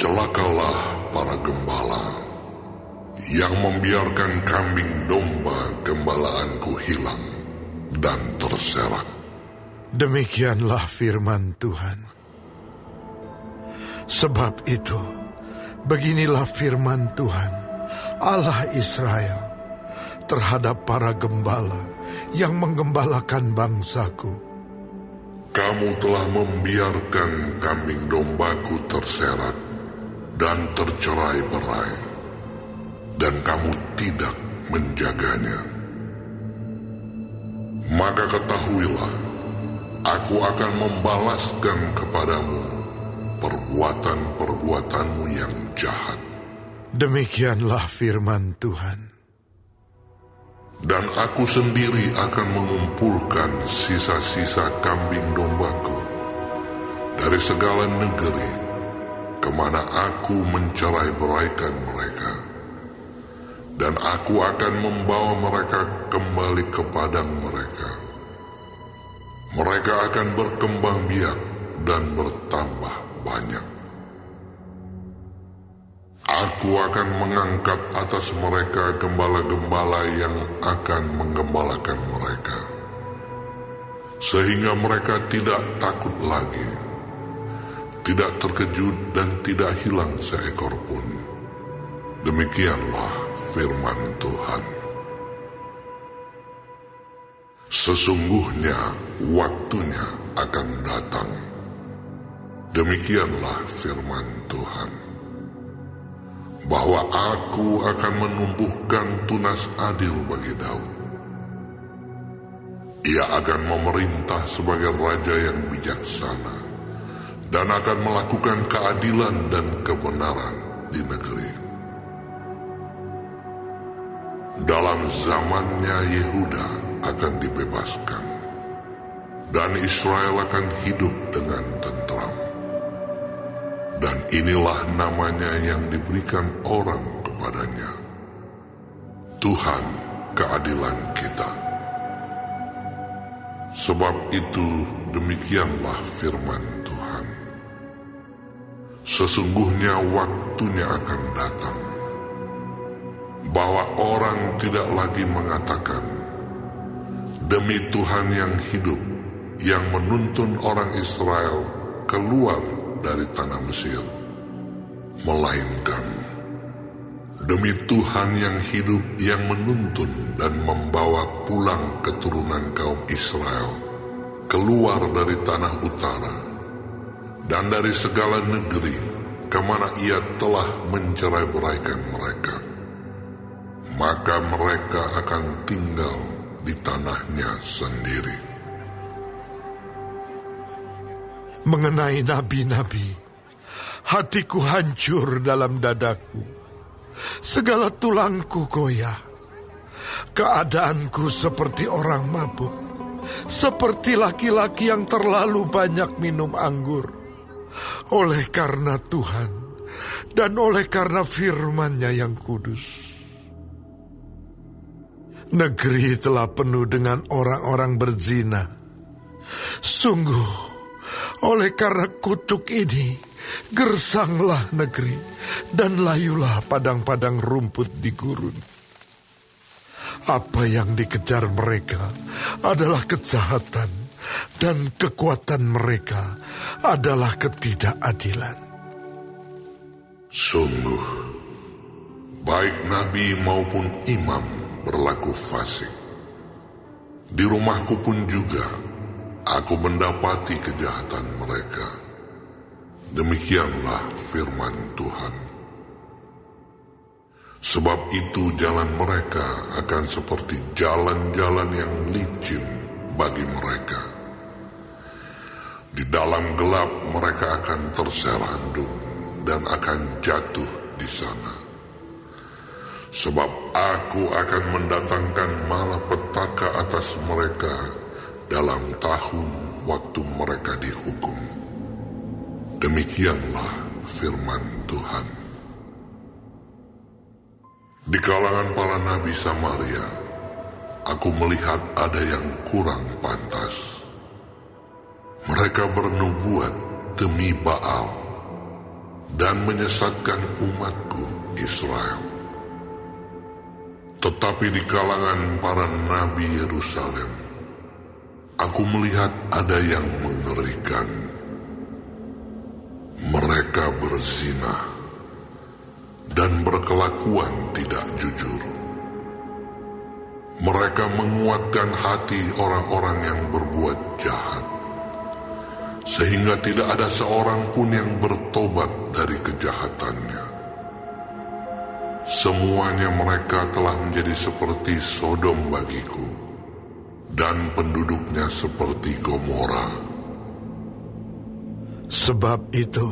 Celakalah para gembala yang membiarkan kambing domba gembalaanku hilang dan terserak. Demikianlah firman Tuhan. Sebab itu, beginilah firman Tuhan, Allah Israel, terhadap para gembala yang menggembalakan bangsaku. Kamu telah membiarkan kambing dombaku terserak dan tercerai-berai, dan kamu tidak menjaganya. Maka ketahuilah, aku akan membalaskan kepadamu perbuatan-perbuatanmu yang jahat. Demikianlah firman Tuhan. Dan aku sendiri akan mengumpulkan sisa-sisa kambing dombaku dari segala negeri kemana aku mencerai-beraikan mereka. Dan aku akan membawa mereka kembali ke padang mereka. Mereka akan berkembang biak dan bertambah banyak. Aku akan mengangkat atas mereka gembala-gembala yang akan menggembalakan mereka, sehingga mereka tidak takut lagi, tidak terkejut dan tidak hilang seekor pun. Demikianlah firman Tuhan. Sesungguhnya waktunya akan datang. Demikianlah firman Tuhan, bahwa aku akan menumbuhkan tunas adil bagi Daud. Ia akan memerintah sebagai raja yang bijaksana dan akan melakukan keadilan dan kebenaran di negeri. Dalam zamannya Yehuda akan dibebaskan, dan Israel akan hidup dengan tentram. Dan inilah namanya yang diberikan orang kepadanya, Tuhan keadilan kita. Sebab itu demikianlah firman Tuhan. Sesungguhnya waktunya akan datang, bahwa orang tidak lagi mengatakan, demi Tuhan yang hidup, yang menuntun orang Israel keluar dari tanah Mesir, melainkan demi Tuhan yang hidup, yang menuntun dan membawa pulang keturunan kaum Israel keluar dari tanah utara dan dari segala negeri kemana ia telah mencerai-beraikan mereka. Maka mereka akan tinggal di tanahnya sendiri. Mengenai nabi-nabi, hatiku hancur dalam dadaku. Segala tulangku goyah. Keadaanku seperti orang mabuk, seperti laki-laki yang terlalu banyak minum anggur. Oleh karena Tuhan dan oleh karena firman-Nya yang kudus. Negeri telah penuh dengan orang-orang berzina. Sungguh, oleh karena kutuk ini, gersanglah negeri, dan layulah padang-padang rumput di gurun. Apa yang dikejar mereka adalah kejahatan, dan kekuatan mereka adalah ketidakadilan. Sungguh, baik nabi maupun imam berlaku fasik. Di rumahku pun juga aku mendapati kejahatan mereka. Demikianlah firman Tuhan. Sebab itu jalan mereka akan seperti jalan-jalan yang licin bagi mereka. Di dalam gelap mereka akan terserandung dan akan jatuh di sana. Sebab aku akan mendatangkan malapetaka atas mereka dalam tahun waktu mereka dihukum. Demikianlah firman Tuhan. Di kalangan para nabi Samaria, aku melihat ada yang kurang pantas. Mereka bernubuat demi Baal, dan menyesatkan umatku Israel. Tetapi di kalangan para nabi Yerusalem, aku melihat ada yang mengerikan. Mereka berzina dan berkelakuan tidak jujur. Mereka menguatkan hati orang-orang yang berbuat jahat, sehingga tidak ada seorang pun yang bertobat dari kejahatannya. Semuanya mereka telah menjadi seperti Sodom bagiku, dan penduduknya seperti Gomora. Sebab itu,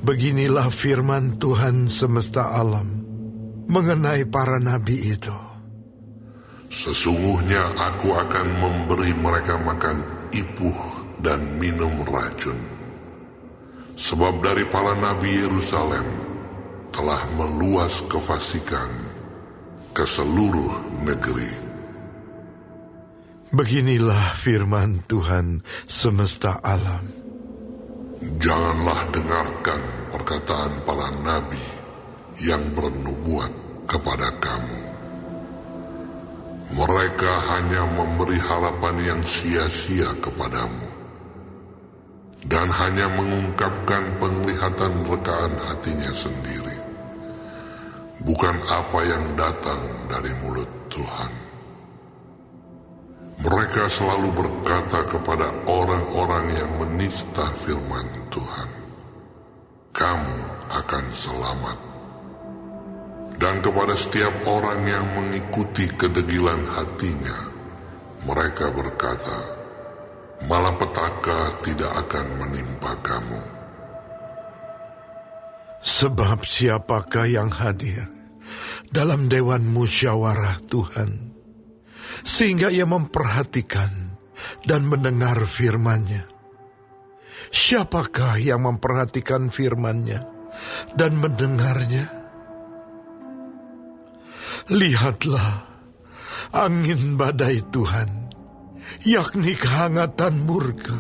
beginilah firman Tuhan semesta alam mengenai para nabi itu. Sesungguhnya aku akan memberi mereka makan ipuh dan minum racun. Sebab dari para nabi Yerusalem telah meluas kefasikan ke seluruh negeri. Beginilah firman Tuhan semesta alam. Janganlah dengarkan perkataan para nabi yang bernubuat kepada kamu. Mereka hanya memberi harapan yang sia-sia kepadamu, dan hanya mengungkapkan penglihatan rekaan hatinya sendiri, bukan apa yang datang dari mulut Tuhan. Mereka selalu berkata kepada orang-orang yang menista firman Tuhan, kamu akan selamat. Dan kepada setiap orang yang mengikuti kedegilan hatinya, mereka berkata, malapetaka tidak akan menimpa kamu. Sebab siapakah yang hadir dalam dewan musyawarah Tuhan, sehingga ia memperhatikan dan mendengar firman-Nya? Siapakah yang memperhatikan firman-Nya dan mendengarnya? Lihatlah, angin badai Tuhan, yakni kehangatan murka,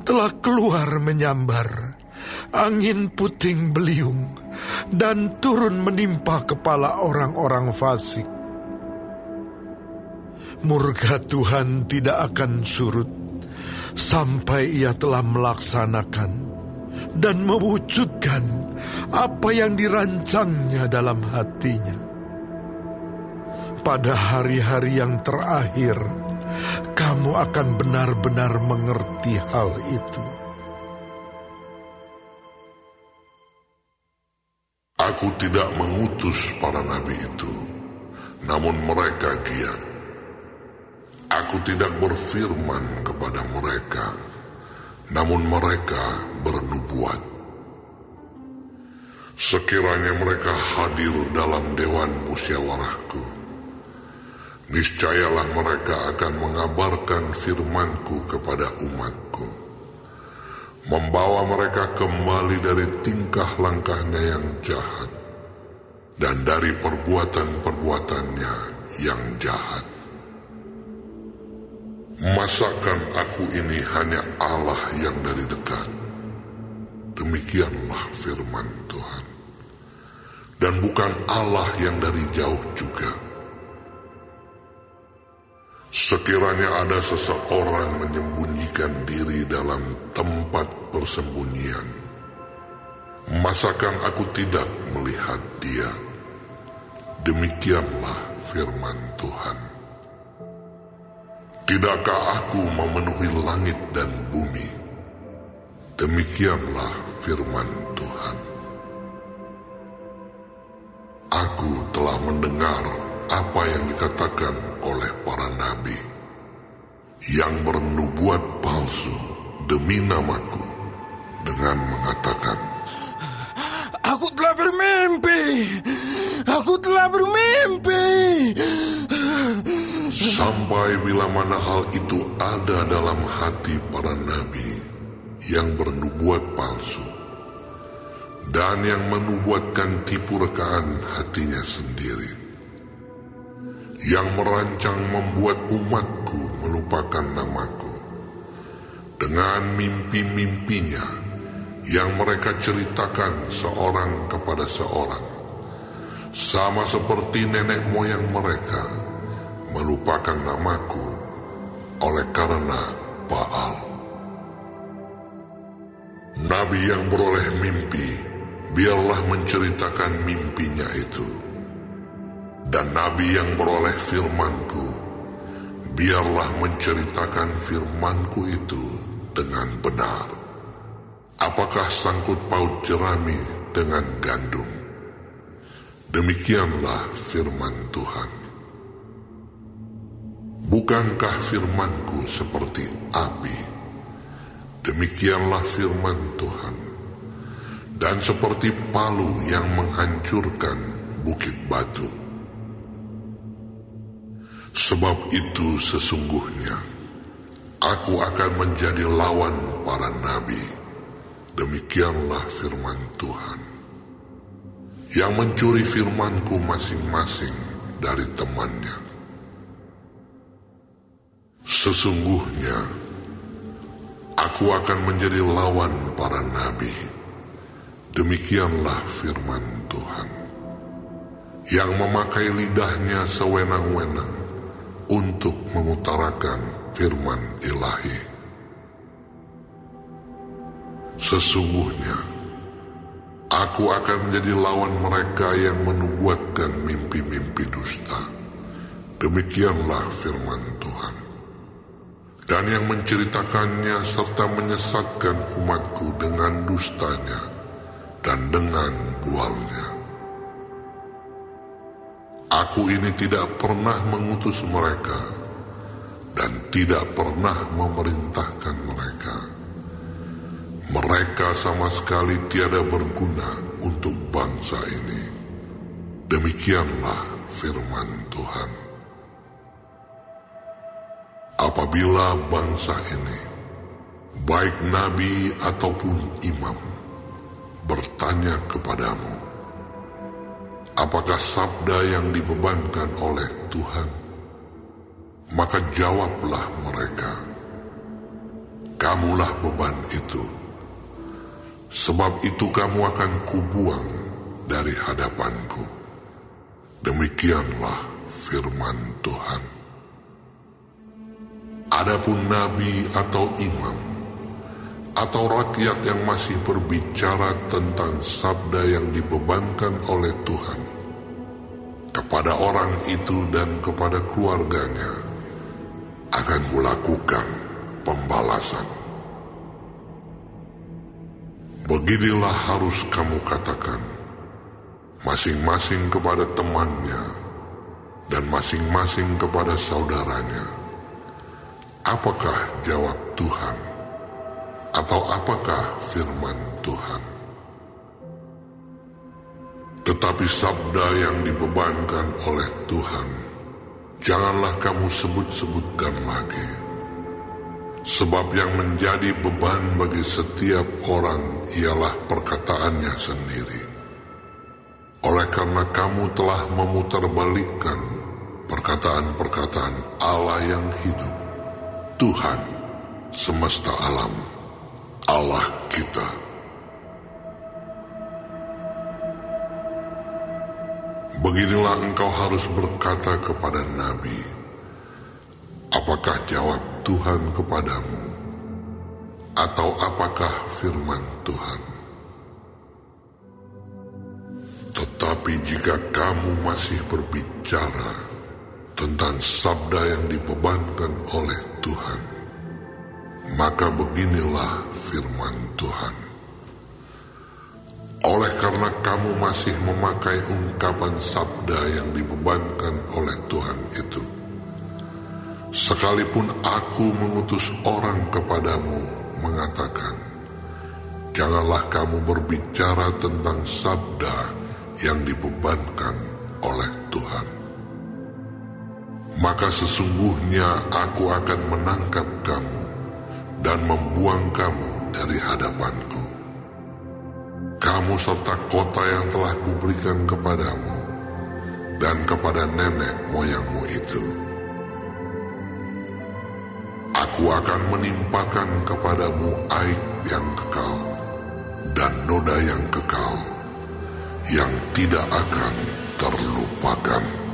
telah keluar menyambar, angin puting beliung, dan turun menimpa kepala orang-orang fasik. Murka Tuhan tidak akan surut sampai ia telah melaksanakan dan mewujudkan apa yang dirancangnya dalam hatinya. Pada hari-hari yang terakhir, kamu akan benar-benar mengerti hal itu. Aku tidak mengutus para nabi itu, namun mereka giat. Aku tidak berfirman kepada mereka, namun mereka bernubuat. Sekiranya mereka hadir dalam dewan musyawarahku, niscayalah mereka akan mengabarkan firman-Ku kepada umat-Ku, membawa mereka kembali dari tingkah langkahnya yang jahat dan dari perbuatan-perbuatannya yang jahat. Masakan aku ini hanya Allah yang dari dekat? Demikianlah firman Tuhan. Dan bukan Allah yang dari jauh juga. Sekiranya ada seseorang menyembunyikan diri dalam tempat persembunyian, masakan aku tidak melihat dia? Demikianlah firman Tuhan. Tidakkah aku memenuhi langit dan bumi? Demikianlah firman Tuhan. Aku telah mendengar apa yang dikatakan oleh para nabi yang bernubuat palsu demi namaku dengan mengatakan, Aku telah bermimpi. Aku telah bermimpi. Sampai bila mana hal itu ada dalam hati para nabi yang bernubuat palsu dan yang menubuatkan tipu rekaan hatinya sendiri, yang merancang membuat umatku melupakan namaku dengan mimpi-mimpinya yang mereka ceritakan seorang kepada seorang, sama seperti nenek moyang mereka melupakan namaku oleh karena Baal. Nabi yang beroleh mimpi, biarlah menceritakan mimpinya itu. Dan nabi yang beroleh firmanku, biarlah menceritakan firmanku itu dengan benar. Apakah sangkut paut jerami dengan gandum? Demikianlah firman Tuhan. Bukankah firmanku seperti api? Demikianlah firman Tuhan. Dan seperti palu yang menghancurkan bukit batu. Sebab itu sesungguhnya aku akan menjadi lawan para nabi. Demikianlah firman Tuhan. Yang mencuri firmanku masing-masing dari temannya. Sesungguhnya aku akan menjadi lawan para nabi. Demikianlah firman Tuhan. Yang memakai lidahnya sewenang-wenang untuk mengutarakan firman ilahi. Sesungguhnya aku akan menjadi lawan mereka yang menubuatkan mimpi-mimpi dusta. Demikianlah firman Tuhan. Dan yang menceritakannya serta menyesatkan umatku dengan dustanya dan dengan bualnya. Aku ini tidak pernah mengutus mereka dan tidak pernah memerintahkan mereka. Mereka sama sekali tiada berguna untuk bangsa ini. Demikianlah firman Tuhan. Apabila bangsa ini, baik nabi ataupun imam, bertanya kepadamu, apakah sabda yang dibebankan oleh Tuhan? Maka jawablah mereka, kamulah beban itu. Sebab itu kamu akan kubuang dari hadapanku. Demikianlah firman Tuhan. Adapun nabi atau imam, atau rakyat yang masih berbicara tentang sabda yang dibebankan oleh Tuhan, kepada orang itu dan kepada keluarganya akan kulakukan pembalasan. Beginilah harus kamu katakan, masing-masing kepada temannya dan masing-masing kepada saudaranya. Apakah jawab Tuhan? Atau apakah firman Tuhan? Tetapi sabda yang dibebankan oleh Tuhan, janganlah kamu sebut-sebutkan lagi. Sebab yang menjadi beban bagi setiap orang ialah perkataannya sendiri. Oleh karena kamu telah memutarbalikkan perkataan-perkataan Allah yang hidup, Tuhan semesta alam, Allah kita. Beginilah engkau harus berkata kepada nabi, apakah jawab Tuhan kepadamu? Atau apakah firman Tuhan? Tetapi jika kamu masih berbicara tentang sabda yang dibebankan oleh Tuhan, maka beginilah firman Tuhan. Oleh karena kamu masih memakai ungkapan sabda yang dibebankan oleh Tuhan itu, sekalipun aku mengutus orang kepadamu mengatakan, janganlah kamu berbicara tentang sabda yang dibebankan oleh Tuhan, maka sesungguhnya aku akan menangkap kamu dan membuang kamu dari hadapanku. Kamu serta kota yang telah kuberikan kepadamu dan kepada nenek moyangmu itu. Aku akan menimpakan kepadamu aib yang kekal muda yang kekal, yang tidak akan terlupakan.